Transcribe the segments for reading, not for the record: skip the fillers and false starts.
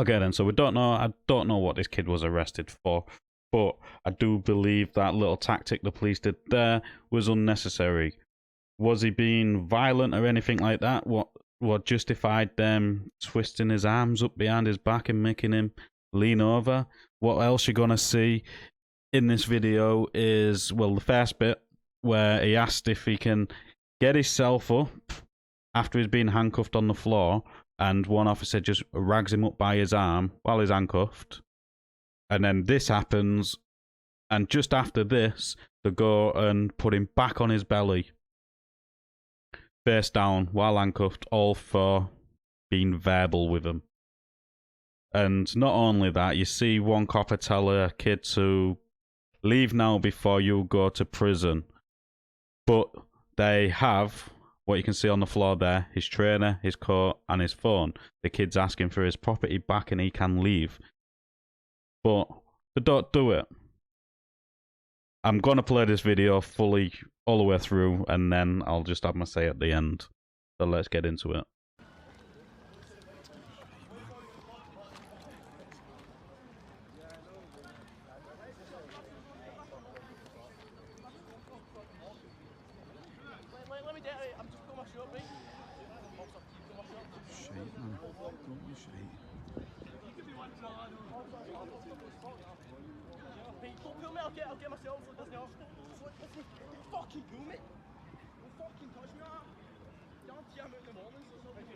Okay then, so we don't know. I don't know what this kid was arrested for, but I do believe that little tactic the police did there was unnecessary. Was he being violent or anything like that? What justified them twisting his arms up behind his back and making him lean over? What else you're gonna see in this video is, well, the first bit where he asked if he can get himself up after he's been handcuffed on the floor, and one officer just rags him up by his arm while he's handcuffed. And then this happens, and just after this, they go and put him back on his belly, face down, while handcuffed, all for being verbal with him. And not only that, you see one copper tell a kid to leave now before you go to prison. But they have, what you can see on the floor there, his trainer, his coat, and his phone. The kid's asking for his property back and he can leave. But they don't do it. I'm going to play this video fully, all the way through, and then I'll just have my say at the end. So let's get into it. Let me get it. I'm just putting my shirt, mate. Shite, man. Don't be shite. Pete, don't pull me. I'll get myself. So it doesn't off. Don't fucking pull me. Don't fucking touch me. Guarantee I'm out in the mornings or something.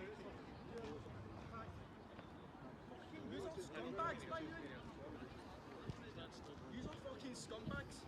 Fucking use all scumbags, man. Use all fucking scumbags.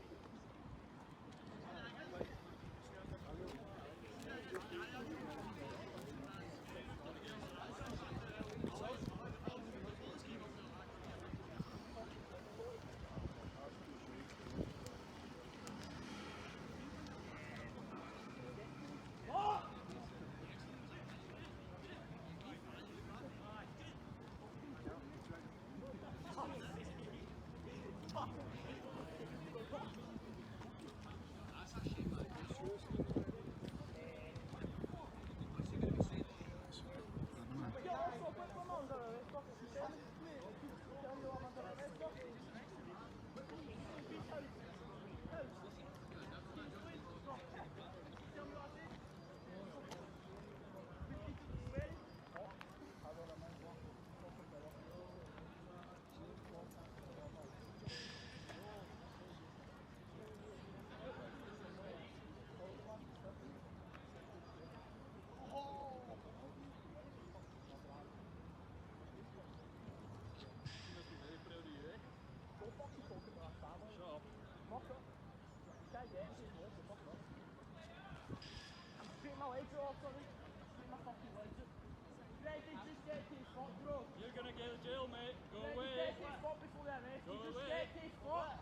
You're gonna go to jail, mate. Go away. Get to his foot before they arrest you. Just get to his foot.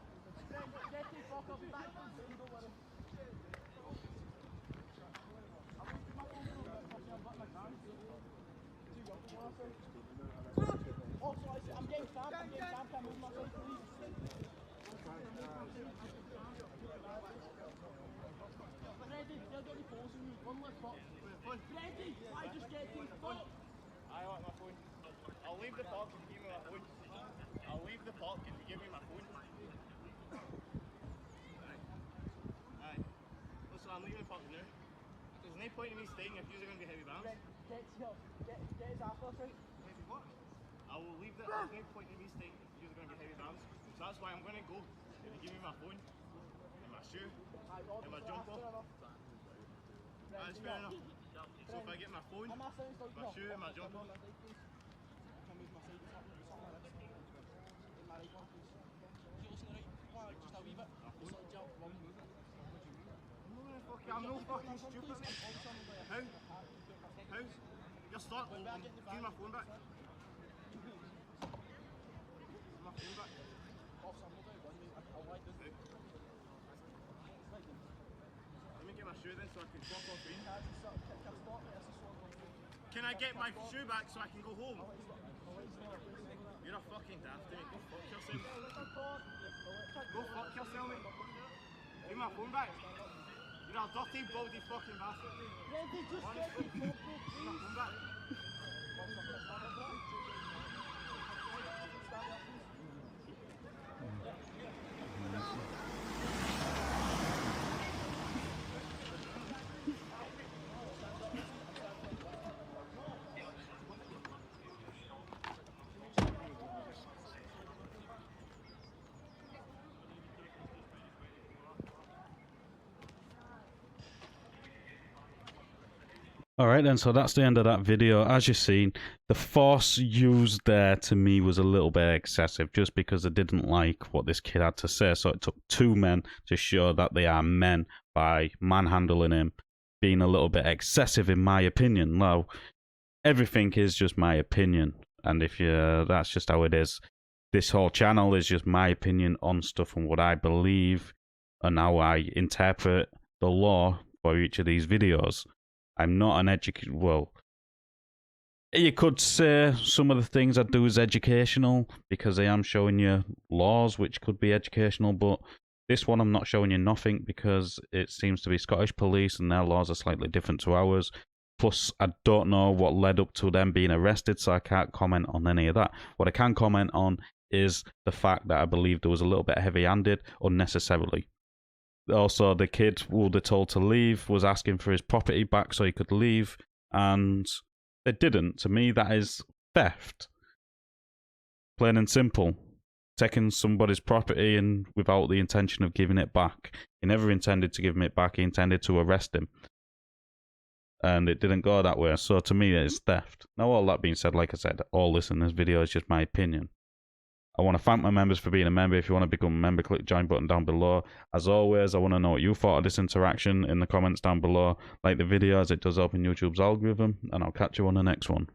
Get to his foot. I'll be back from soon. Don't worry. Oh, sorry. I'm getting stabbed. I'm getting stabbed. Can I move myself, please? Freddy, they're going to be forcing you. One less foot. Freddy, why just get to his foot? I want my phone. I'll leave the park if you give me my phone. I'll leave the park if you give me my phone. Aye. Listen, I'm leaving the park now. There's no point in me staying if you're going to be heavy bounds. Get his ass off, right? Maybe what? I will leave the. There's no point in me staying if you're going to be heavy bounds. So that's why I'm going to go if you give me my phone, and my shoe, and my jumper. That's fair enough. So if I get my phone, my shoe, and my jumper. I'm no fucking stupid. How? You're starting. Give me my phone back. My phone back. Let me get my shoe then so I can walk off in. Can I get my shoe back so I can go home? You're a fucking daft, mate. Go fuck yourself. Go fuck yourself, mate. Give me my phone back. You're a dirty, baldy fucking bastard. Freddy, just get his foot, Give me my phone back. Alright then, so that's the end of that video. As you've seen, the force used there to me was a little bit excessive, just because I didn't like what this kid had to say. So it took two men to show that they are men by manhandling him, being a little bit excessive in my opinion. Now, everything is just my opinion, and if you, that's just how it is. This whole channel is just my opinion on stuff and what I believe and how I interpret the law for each of these videos. I'm not an well, you could say some of the things I do is educational because I am showing you laws which could be educational, but this one I'm not showing you nothing because it seems to be Scottish police and their laws are slightly different to ours. Plus, I don't know what led up to them being arrested, so I can't comment on any of that. What I can comment on is the fact that I believe there was a little bit heavy-handed unnecessarily. Also, the kid who they told to leave was asking for his property back so he could leave, and they didn't. To me, that is theft. Plain and simple. Taking somebody's property and without the intention of giving it back. He never intended to give him it back, he intended to arrest him. And it didn't go that way, so to me, it's theft. Now, all that being said, like I said, all this in this video is just my opinion. I want to thank my members for being a member. If you want to become a member, click the join button down below. As always, I want to know what you thought of this interaction in the comments down below. Like the video as it does open YouTube's algorithm, and I'll catch you on the next one.